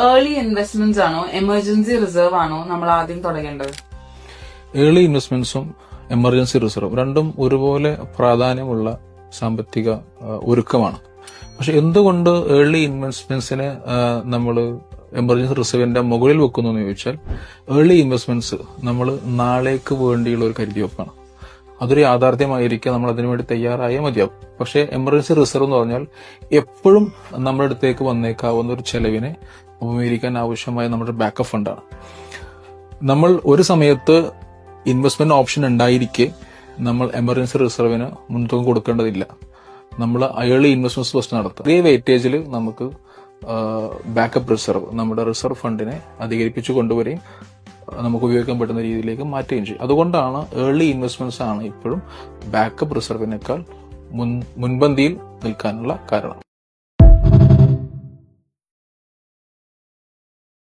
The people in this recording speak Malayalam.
ഏർലി ഇൻവെസ്റ്റ്മെന്റ്സ് ആണോ എമർജൻസി റിസർവ് ആണോ നമ്മൾ ആദ്യം തുടങ്ങേണ്ടത്? ഏർലി ഇൻവെസ്റ്റ്മെന്റ്സും എമർജൻസി റിസർവും രണ്ടും ഒരുപോലെ പ്രാധാന്യമുള്ള സാമ്പത്തിക ഒരുക്കമാണ്. പക്ഷെ എന്തുകൊണ്ട് ഏർലി ഇൻവെസ്റ്റ്മെന്റ്സിന് നമ്മൾ എമർജൻസി റിസർവിന്റെ മുകളിൽ വെക്കുന്നു എന്ന് ചോദിച്ചാൽ, ഏർലി ഇൻവെസ്റ്റ്മെന്റ്സ് നമ്മൾ നാളേക്ക് വേണ്ടിയുള്ള ഒരു കരുതിവെപ്പാണ്. അതൊരു യാഥാർത്ഥ്യമായിരിക്കുക, നമ്മൾ അതിനുവേണ്ടി തയ്യാറായേ മതിയാവും. പക്ഷേ എമർജൻസി റിസർവ് എന്ന് പറഞ്ഞാൽ എപ്പോഴും നമ്മുടെ അടുത്തേക്ക് വന്നേക്കാവുന്ന ഒരു ചെലവിനെ അഭിമുഖീകരിക്കാൻ ആവശ്യമായ നമ്മുടെ ബാക്കപ്പ് ഫണ്ടാണ്. നമ്മൾ ഒരു സമയത്ത് ഇൻവെസ്റ്റ്മെന്റ് ഓപ്ഷൻ ഉണ്ടായിരിക്കെ നമ്മൾ എമർജൻസി റിസർവിന് മുൻതൂക്കം കൊടുക്കേണ്ടതില്ല. നമ്മൾ ഏർലി ഇൻവെസ്റ്റ്മെന്റ്സ് ഫസ്റ്റ് നടത്തുക. അതേ വെയിറ്റേജിൽ നമുക്ക് ബാക്കപ്പ് റിസർവ്, നമ്മുടെ റിസർവ് ഫണ്ടിനെ അധികരിപ്പിച്ചു കൊണ്ടുവരികയും നമുക്ക് ഉപയോഗിക്കാൻ പറ്റുന്ന രീതിയിലേക്ക് മാറ്റുകയും ചെയ്യും. അതുകൊണ്ടാണ് ഏർലി ഇൻവെസ്റ്റ്മെന്റ്സ് ആണ് ഇപ്പോഴും ബാക്കപ്പ് റിസർവിനേക്കാൾ മുൻപന്തിയിൽ നിൽക്കാനുള്ള കാരണം.